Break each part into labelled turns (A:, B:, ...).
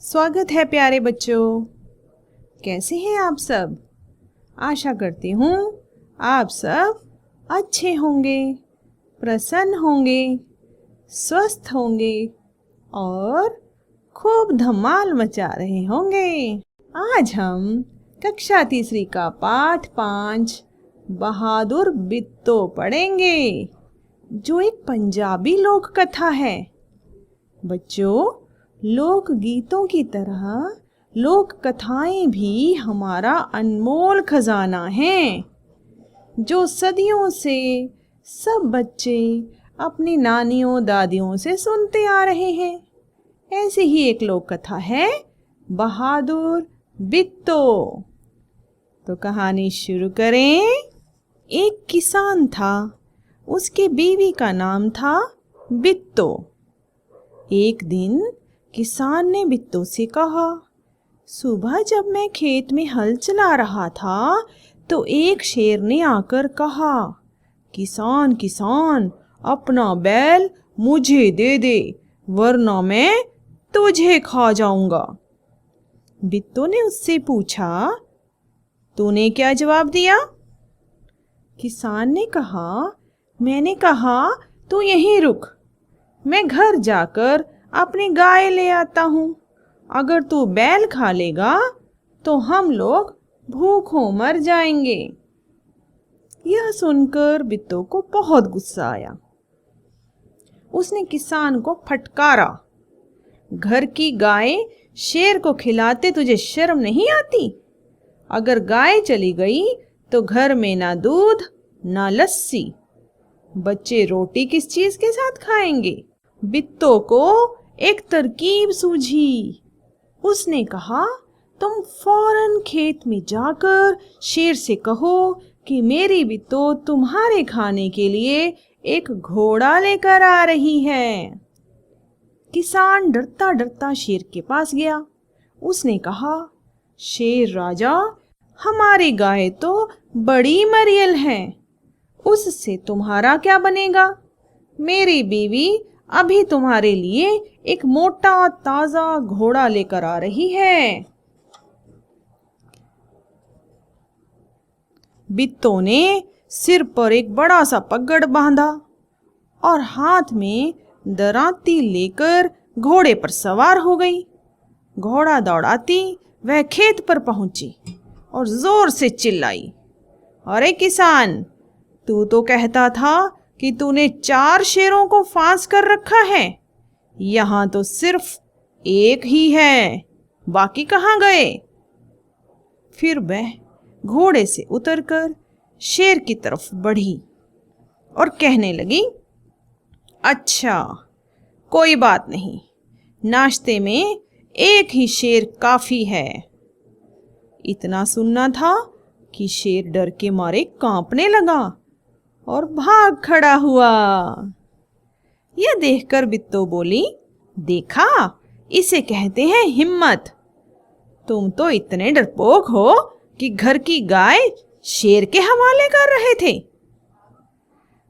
A: स्वागत है प्यारे बच्चों। कैसे हैं आप सब? आशा करती हूँ आप सब अच्छे होंगे, प्रसन्न होंगे, स्वस्थ होंगे और खूब धमाल मचा रहे होंगे। आज हम कक्षा तीसरी का पाठ 5 बहादुर बित्तो पढ़ेंगे, जो एक पंजाबी लोक कथा है। बच्चों, लोक गीतों की तरह लोक कथाएं भी हमारा अनमोल खजाना हैं, जो सदियों से सब बच्चे अपनी नानियों दादियों से सुनते आ रहे हैं। ऐसी ही एक लोक कथा है बहादुर बित्तो। तो कहानी शुरू करें। एक किसान था, उसके बीवी का नाम था बित्तो। एक दिन किसान ने बित्तो से कहा, सुबह जब मैं खेत में हल चला रहा था तो एक शेर ने आकर कहा, किसान किसान, अपना बैल मुझे दे दे, वरना मैं तुझे खा जाऊंगा। बित्तो ने उससे पूछा, तूने क्या जवाब दिया? किसान ने कहा, मैंने कहा तू यहीं रुक, मैं घर जाकर अपनी गाय ले आता हूँ। अगर तू बैल खा लेगा तो हम लोग भूखों मर जाएंगे। यह सुनकर बित्तो को बहुत गुस्सा आया। उसने किसान को फटकारा, घर की गाय शेर को खिलाते तुझे शर्म नहीं आती? अगर गाय चली गई तो घर में ना दूध ना लस्सी, बच्चे रोटी किस चीज के साथ खाएंगे? बित्तो को एक तरकीब सूझी। उसने कहा, तुम फौरन खेत में जाकर शेर से कहो कि मेरी बित्तो तुम्हारे खाने के लिए एक घोड़ा लेकर आ रही है। किसान डरता डरता शेर के पास गया। उसने कहा, शेर राजा, हमारी गाय तो बड़ी मरियल है, उससे तुम्हारा क्या बनेगा? मेरी बीवी अभी तुम्हारे लिए एक मोटा ताजा घोड़ा लेकर आ रही है। बित्तो ने सिर पर एक बड़ा सा पगड़ बांधा और हाथ में दरांती लेकर घोड़े पर सवार हो गई। घोड़ा दौड़ाती वह खेत पर पहुंची और जोर से चिल्लाई, अरे किसान, तू तो कहता था कि तूने 4 शेरों को फांस कर रखा है, यहाँ तो सिर्फ एक ही है, बाकी कहाँ गए? फिर वह घोड़े से उतरकर शेर की तरफ बढ़ी और कहने लगी, अच्छा कोई बात नहीं, नाश्ते में एक ही शेर काफी है। इतना सुनना था कि शेर डर के मारे कांपने लगा और भाग खड़ा हुआ। यह देखकर बित्तो बोली, देखा, इसे कहते हैं हिम्मत। तुम तो इतने डरपोक हो कि घर की गाय शेर के हवाले कर रहे थे।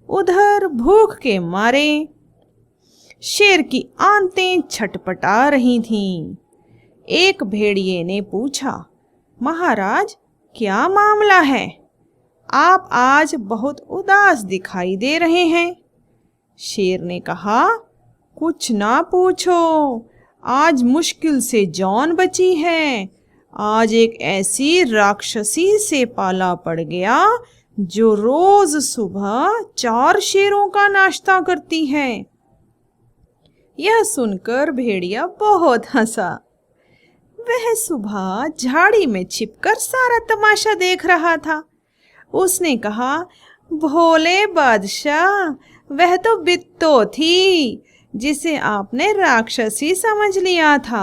A: उधर भूख के मारे शेर की आंतें छटपटा रही थीं। एक भेड़िए ने पूछा, महाराज, क्या मामला है? आप आज बहुत उदास दिखाई दे रहे हैं। शेर ने कहा, कुछ ना पूछो, आज मुश्किल से जान बची है। आज एक ऐसी राक्षसी से पाला पड़ गया जो रोज सुबह 4 शेरों का नाश्ता करती है। यह सुनकर भेड़िया बहुत हंसा। वह सुबह झाड़ी में छिपकर सारा तमाशा देख रहा था। उसने कहा, भोले बादशाह, वह तो बित्तो थी जिसे आपने राक्षसी समझ लिया था।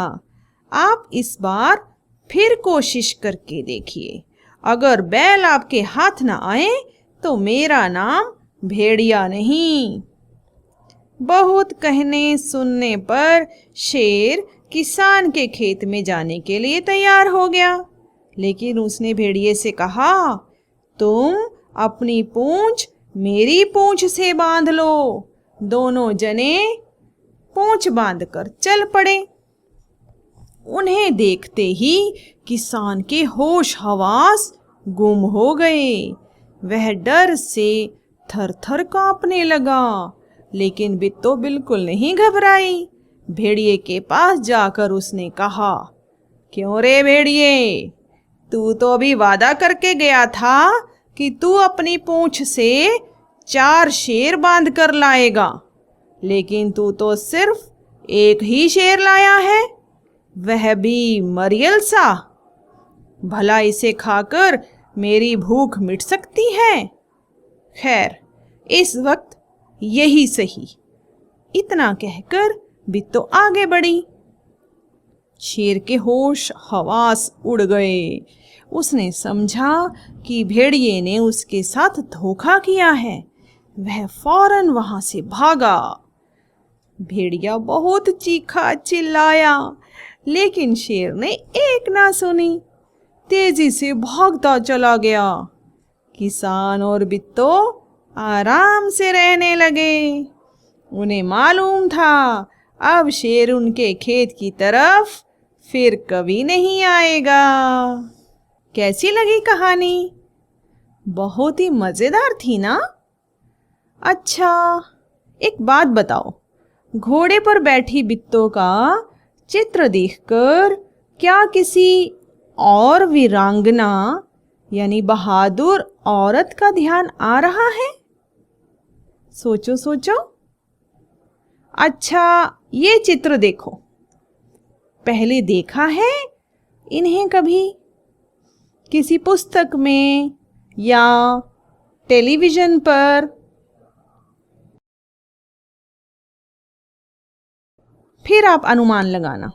A: आप इस बार फिर कोशिश करके देखिए। अगर बैल आपके हाथ न आए तो मेरा नाम भेड़िया नहीं। बहुत कहने सुनने पर शेर किसान के खेत में जाने के लिए तैयार हो गया, लेकिन उसने भेड़िए से कहा, तुम अपनी पूंछ मेरी पूंछ से बांध लो। दोनों जने पूंछ बांधकर चल पड़े। उन्हें देखते ही किसान के होश हवास गुम हो गए। वह डर से थर थर कांपने लगा, लेकिन बिट्टो बिल्कुल नहीं घबराई। भेड़िए के पास जाकर उसने कहा, क्यों रे भेड़िए, तू तो अभी वादा करके गया था कि तू अपनी पूंछ से 4 शेर बांध कर लाएगा, लेकिन तू तो सिर्फ एक ही शेर लाया है, वह भी मरियल सा। भला इसे खाकर मेरी भूख मिट सकती है? खैर, इस वक्त यही सही। इतना कहकर बिट्टो आगे बढ़ी। शेर के होश हवास उड़ गए। उसने समझा कि भेड़िए ने उसके साथ धोखा किया है। वह फौरन वहां से भागा। भेड़िया बहुत चीखा चिल्लाया, लेकिन शेर ने एक ना सुनी, तेजी से भागता चला गया। किसान और बिट्टो आराम से रहने लगे। उन्हें मालूम था अब शेर उनके खेत की तरफ फिर कभी नहीं आएगा। कैसी लगी कहानी? बहुत ही मजेदार थी ना? अच्छा, एक बात बताओ, घोड़े पर बैठी बिट्टो का चित्र देखकर क्या किसी और वीरांगना यानी बहादुर औरत का ध्यान आ रहा है? सोचो सोचो। अच्छा, ये चित्र देखो, पहले देखा है इन्हें कभी किसी पुस्तक में या टेलीविजन पर? फिर आप अनुमान लगाना।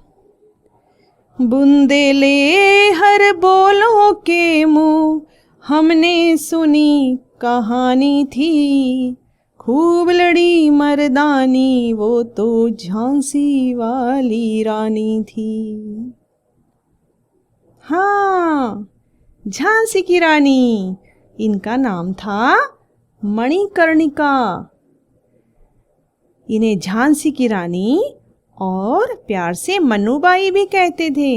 A: बुंदेले हर बोलों के मुंह हमने सुनी कहानी थी, खूब लड़ी मर्दानी वो तो झांसी वाली रानी थी। हाँ, झांसी की रानी। इनका नाम था मणिकर्णिका। इन्हें झांसी की रानी और प्यार से मन्नूबाई भी कहते थे।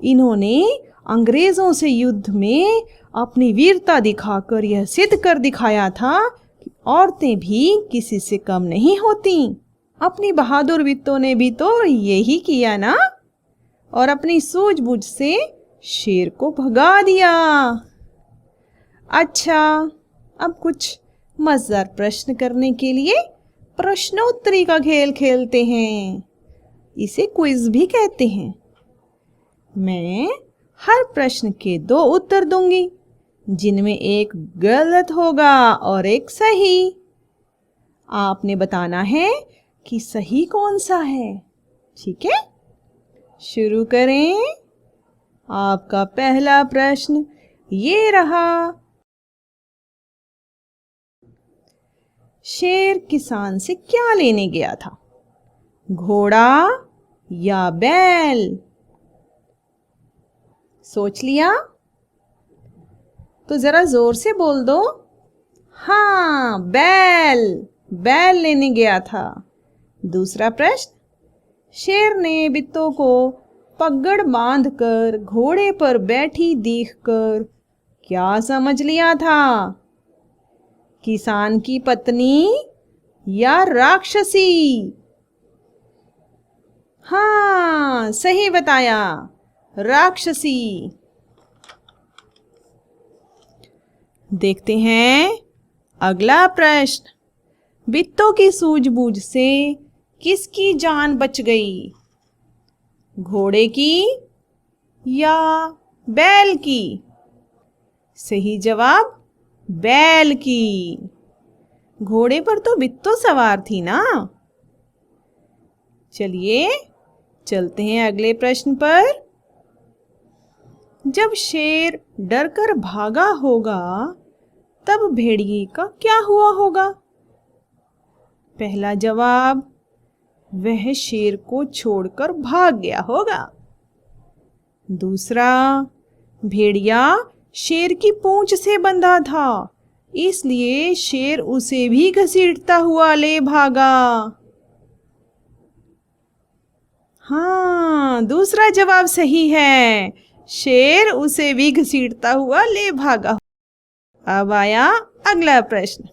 A: इन्होंने अंग्रेजों से युद्ध में अपनी वीरता दिखाकर यह सिद्ध कर दिखाया था कि औरतें भी किसी से कम नहीं होती। अपनी बहादुर बिट्टो ने भी तो यही किया ना, और अपनी सूझबूझ से शेर को भगा दिया। अच्छा, अब कुछ मजेदार प्रश्न करने के लिए प्रश्नोत्तरी का खेल खेलते हैं। इसे क्विज भी कहते हैं। मैं हर प्रश्न के 2 उत्तर दूंगी, जिनमें एक गलत होगा और एक सही। आपने बताना है कि सही कौन सा है। ठीक है, शुरू करें। आपका पहला प्रश्न ये रहा। शेर किसान से क्या लेने गया था? घोड़ा या बैल? सोच लिया? तो जरा जोर से बोल दो। हाँ, बैल। बैल लेने गया था। दूसरा प्रश्न, शेर ने बिट्टो को पगड़ बांधकर घोड़े पर बैठी देखकर क्या समझ लिया था? किसान की पत्नी या राक्षसी? हाँ, सही बताया, राक्षसी। देखते हैं अगला प्रश्न। बिट्टो की सूझबूझ से किसकी जान बच गई? घोड़े की या बैल की? सही जवाब, बैल की। घोड़े पर तो बिट्टो सवार थी ना। चलिए चलते हैं अगले प्रश्न पर। जब शेर डरकर भागा होगा तब भेड़िए का क्या हुआ होगा? पहला जवाब, वह शेर को छोड़कर भाग गया होगा। दूसरा, भेड़िया शेर की पूंछ से बंधा था, इसलिए शेर उसे भी घसीटता हुआ ले भागा। हाँ, हाँ, दूसरा जवाब सही है। शेर उसे भी घसीटता हुआ ले भागा। अब आया अगला प्रश्न।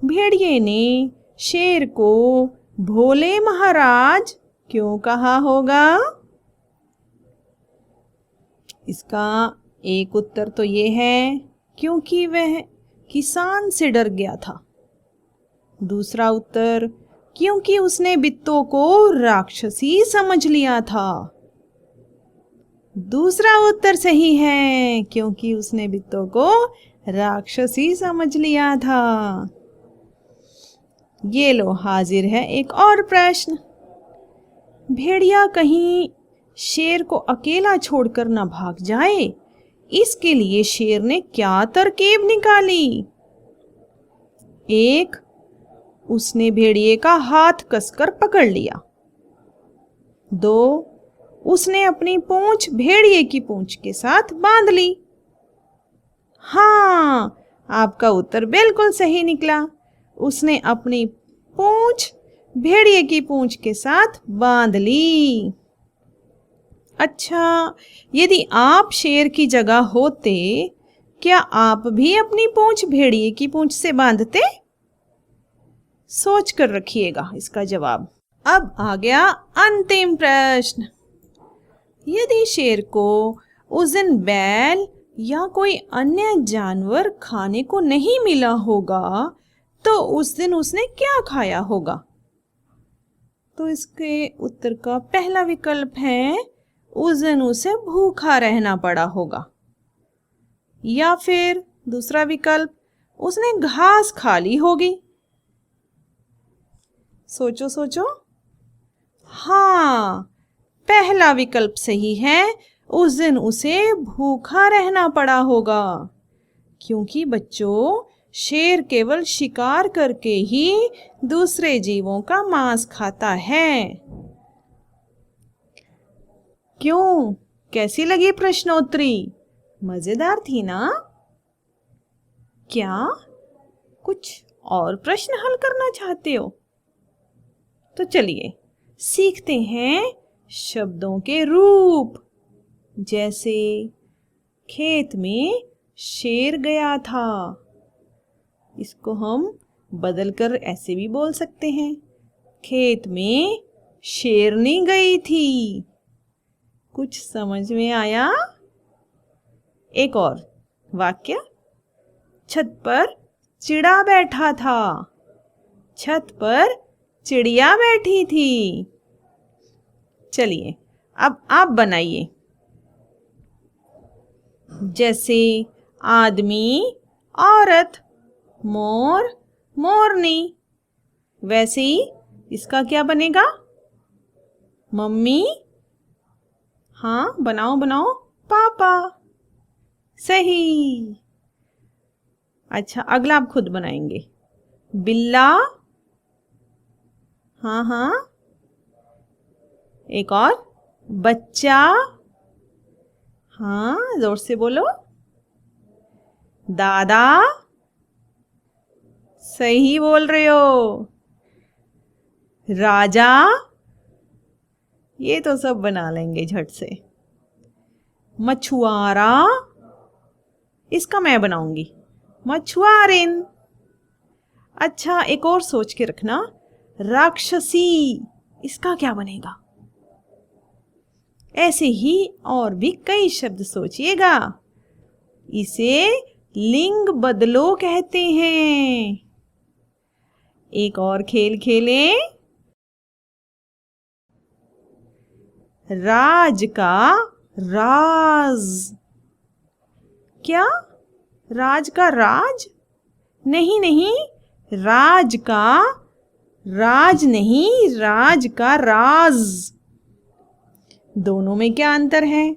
A: भेड़िए ने शेर को भोले महाराज क्यों कहा होगा? इसका एक उत्तर तो ये है क्योंकि वह किसान से डर गया था। दूसरा उत्तर क्योंकि उसने बित्तों को राक्षसी समझ लिया था। दूसरा उत्तर सही है क्योंकि उसने बित्तों को राक्षसी समझ लिया था। ये लो हाजिर है एक और प्रश्न। भेड़िया कहीं शेर को अकेला छोड़कर न भाग जाए, इसके लिए शेर ने क्या तरकीब निकाली? एक, उसने भेड़िए का हाथ कसकर पकड़ लिया। दो, उसने अपनी पूंछ भेड़िए की पूंछ के साथ बांध ली। हाँ, आपका उत्तर बिल्कुल सही निकला। उसने अपनी पूंछ भेड़िए की पूंछ के साथ बांध ली। अच्छा, यदि आप शेर की जगह होते, क्या आप भी अपनी पूंछ भेड़िए की पूंछ से बांधते? सोच कर रखिएगा इसका जवाब। अब आ गया अंतिम प्रश्न। यदि शेर को उस दिन बैल या कोई अन्य जानवर खाने को नहीं मिला होगा, तो उस दिन उसने क्या खाया होगा? तो इसके उत्तर का पहला विकल्प है उस दिन उसे भूखा रहना पड़ा होगा। या फिर दूसरा विकल्प, उसने घास खा ली होगी। सोचो सोचो। हाँ, पहला विकल्प सही है, उस दिन उसे भूखा रहना पड़ा होगा। क्योंकि बच्चों, शेर केवल शिकार करके ही दूसरे जीवों का मांस खाता है। क्यों, कैसी लगी प्रश्नोत्तरी? मजेदार थी ना? क्या कुछ और प्रश्न हल करना चाहते हो? तो चलिए सीखते हैं शब्दों के रूप। जैसे खेत में शेर गया था, इसको हम बदलकर ऐसे भी बोल सकते हैं, खेत में शेरनी गई थी। कुछ समझ में आया? एक और वाक्य, छत पर चिड़ा बैठा था। छत पर चिड़िया बैठी थी। चलिए अब आप बनाइए। जैसे आदमी, औरत, मोर, मोरनी, वैसे ही इसका क्या बनेगा? मम्मी, हाँ बनाओ बनाओ, पापा। सही। अच्छा, अगला आप खुद बनाएंगे। बिल्ला, हाँ हाँ। एक और, बच्चा, हाँ जोर से बोलो। दादा, सही बोल रहे हो। राजा, ये तो सब बना लेंगे झट से। मछुआरा, इसका मैं बनाऊंगी, मछुआरिन। अच्छा, एक और सोच के रखना, राक्षसी, इसका क्या बनेगा? ऐसे ही और भी कई शब्द सोचिएगा। इसे लिंग बदलो कहते हैं। एक और खेल खेलें। राज का राज। क्या? राज का राज? नहीं नहीं, राज का राज नहीं, राज का राज। दोनों में क्या अंतर है?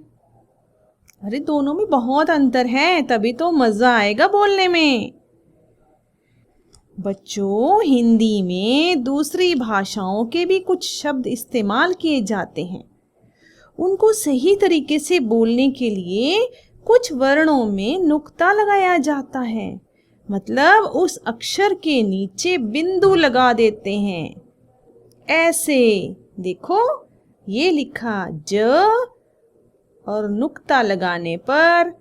A: अरे दोनों में बहुत अंतर है, तभी तो मजा आएगा बोलने में। बच्चों, हिंदी में दूसरी भाषाओं के भी कुछ शब्द इस्तेमाल किए जाते हैं। उनको सही तरीके से बोलने के लिए कुछ वर्णों में नुक्ता लगाया जाता है, मतलब उस अक्षर के नीचे बिंदु लगा देते हैं। ऐसे देखो, ये लिखा ज और नुक्ता लगाने पर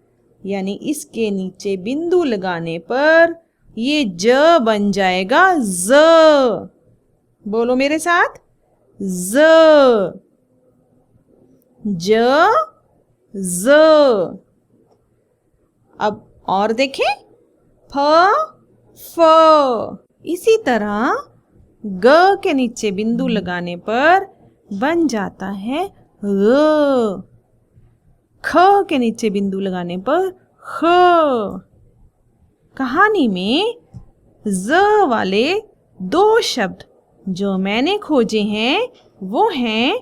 A: यानी इसके नीचे बिंदु लगाने पर ये ज बन जाएगा ज। बोलो मेरे साथ, ज ज ज। अब और देखें, फ फ। इसी तरह ग के नीचे बिंदु लगाने पर बन जाता है ग। ख के नीचे बिंदु लगाने पर ख। कहानी में ज वाले दो शब्द जो मैंने खोजे हैं वो हैं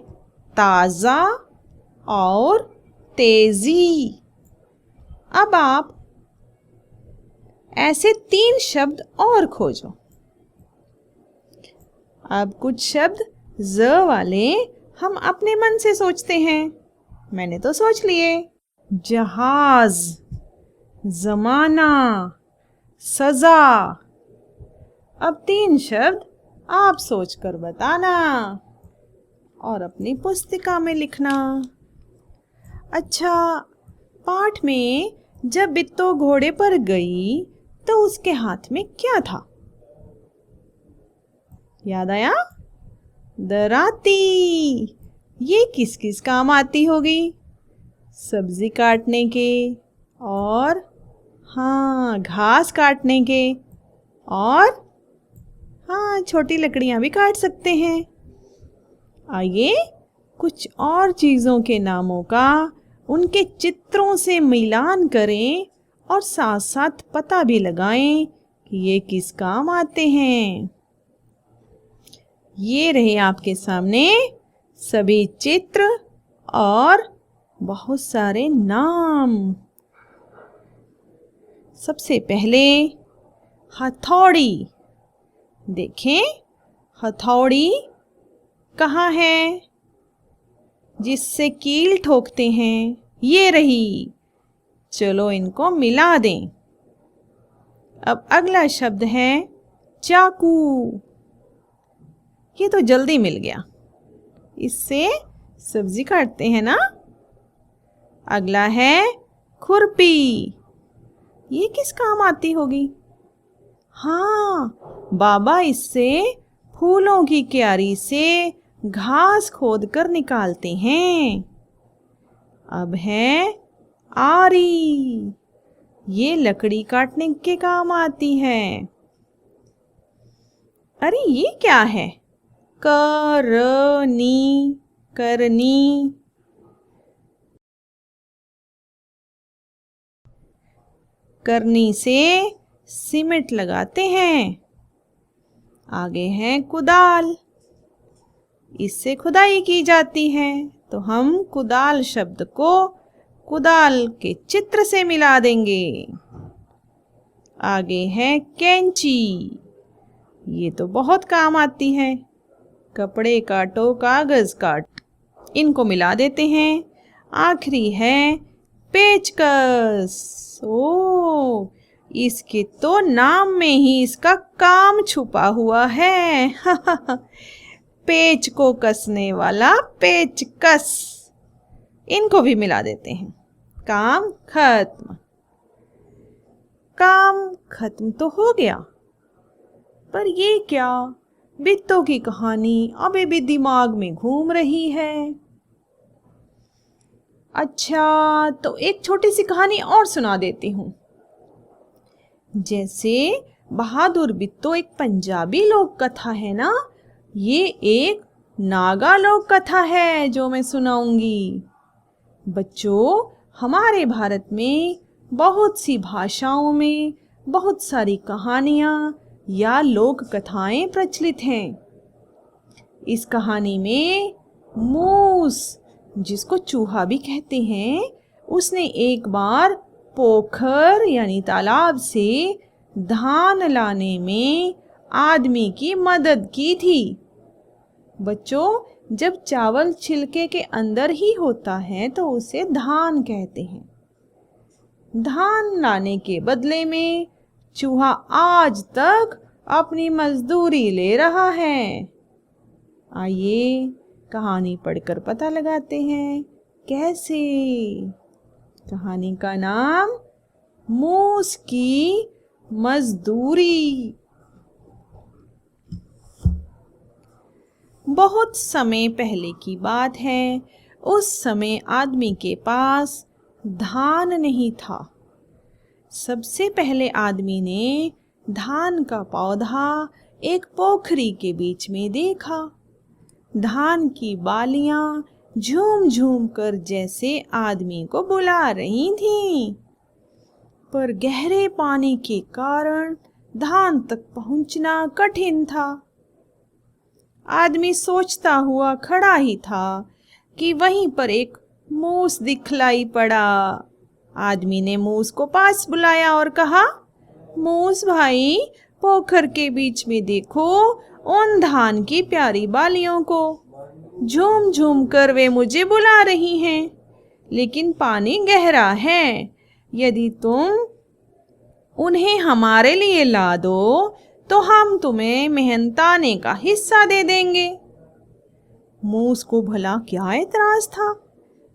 A: ताज़ा और तेजी। अब आप ऐसे 3 शब्द और खोजो। अब कुछ शब्द ज वाले हम अपने मन से सोचते हैं। मैंने तो सोच लिए, जहाज, जमाना, सजा। अब 3 शब्द आप सोचकर बताना और अपनी पुस्तिका में लिखना। अच्छा, पाठ में जब बिट्टो घोड़े पर गई तो उसके हाथ में क्या था? याद आया? दराती। ये किस किस काम आती होगी? सब्जी काटने के और हाँ घास काटने के और हाँ छोटी लकड़ियां भी काट सकते हैं। आइए कुछ और चीज़ों के नामों का उनके चित्रों से मिलान करें और साथ साथ पता भी लगाएं कि ये किस काम आते हैं। ये रहे आपके सामने सभी चित्र और बहुत सारे नाम। सबसे पहले हथौड़ी। देखें, हथौड़ी कहाँ है जिससे कील ठोकते हैं? ये रही। चलो इनको मिला दें। अब अगला शब्द है चाकू। ये तो जल्दी मिल गया, इससे सब्जी काटते हैं ना। अगला है खुरपी। ये किस काम आती होगी? हाँ, बाबा इससे फूलों की क्यारी से घास खोदकर निकालते हैं। अब है आरी। ये लकड़ी काटने के काम आती है। अरे ये क्या है? करनी, करनी। करनी से सीमेंट लगाते हैं। आगे है कुदाल। इससे खुदाई की जाती है। तो हम कुदाल शब्द को कुदाल के चित्र से मिला देंगे। आगे है कैंची। ये तो बहुत काम आती है। कपड़े काटो, कागज काट, इनको मिला देते हैं। आखिरी है पेचकस। ओ, इसके तो नाम में ही इसका काम छुपा हुआ है। पेच को कसने वाला पेचकस। इनको भी मिला देते हैं। काम खत्म। काम खत्म तो हो गया, पर ये क्या? बिट्टो की कहानी अभी भी दिमाग में घूम रही है। अच्छा, तो एक छोटी सी कहानी और सुना देती हूँ। जैसे बहादुर बिट्टो एक पंजाबी लोक कथा है ना, ये एक नागा लोक कथा है जो मैं सुनाऊंगी। बच्चों, हमारे भारत में बहुत सी भाषाओं में बहुत सारी कहानियाँ या लोक कथाएं प्रचलित हैं। इस कहानी में मूस, जिसको चूहा भी कहते हैं, उसने एक बार पोखर यानी तालाब से धान लाने में आदमी की मदद की थी। बच्चों, जब चावल छिलके के अंदर ही होता है तो उसे धान कहते हैं। धान लाने के बदले में चूहा आज तक अपनी मजदूरी ले रहा है। आइए कहानी पढ़कर पता लगाते हैं कैसे। कहानी का नाम मूस की मजदूरी। बहुत समय पहले की बात है। उस समय आदमी के पास धान नहीं था। सबसे पहले आदमी ने धान का पौधा एक पोखरी के बीच में देखा। धान की बालियां झूम झूम कर जैसे आदमी को बुला रही थीं, पर गहरे पानी के कारण धान तक पहुंचना कठिन था। आदमी सोचता हुआ खड़ा ही था कि वहीं पर एक मूस दिखलाई पड़ा। आदमी ने मूस को पास बुलाया और कहा, मूस भाई, पोखर के बीच में देखो उन धान की प्यारी बालियों को। झूम झूम कर वे मुझे बुला रही हैं, लेकिन पानी गहरा है। यदि तुम उन्हें हमारे लिए ला दो तो हम तुम्हें मेहनताने का हिस्सा दे देंगे। मूस को भला क्या एतराज था।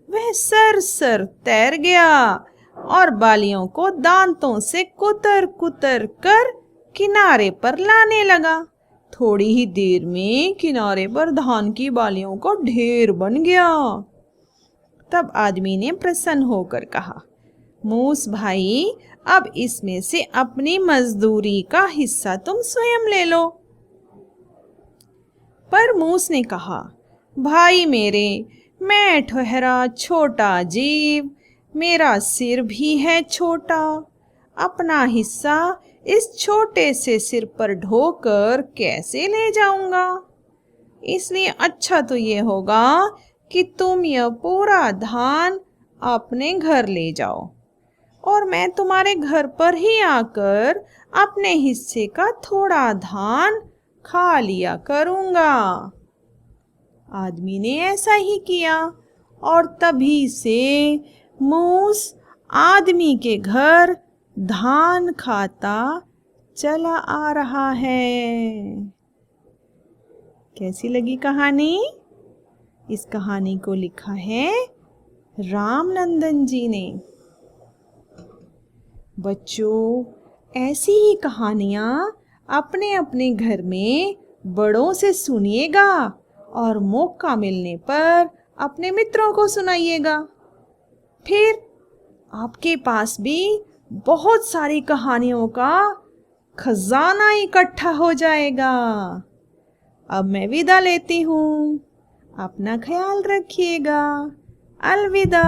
A: वह सर तैर गया और बालियों को दांतों से कुतर कुतर कर किनारे पर लाने लगा। थोड़ी ही देर में किनारे पर धान की बालियों का ढेर बन गया। तब आदमी ने प्रसन्न होकर कहा, मूस भाई, अब इसमें से अपनी मजदूरी का हिस्सा तुम स्वयं ले लो। पर मूस ने कहा, भाई मेरे, मैं ठहरा छोटा जीव, मेरा सिर भी है छोटा। अपना हिस्सा इस छोटे से सिर पर ढोकर कैसे ले जाऊंगा। इसलिए अच्छा तो ये होगा कि तुम यह पूरा धान अपने घर ले जाओ और मैं तुम्हारे घर पर ही आकर अपने हिस्से का थोड़ा धान खा लिया करूंगा। आदमी ने ऐसा ही किया और तभी से मूस आदमी के घर धान खाता चला आ रहा है। कैसी लगी कहानी? इस कहानी को लिखा है रामनंदन जी ने। बच्चों, ऐसी ही कहानियाँ अपने अपने घर में बड़ों से सुनिएगा और मौका मिलने पर अपने मित्रों को सुनाइएगा। फिर आपके पास भी बहुत सारी कहानियों का खजाना इकट्ठा हो जाएगा। अब मैं विदा लेती हूँ। अपना ख्याल रखिएगा। अलविदा।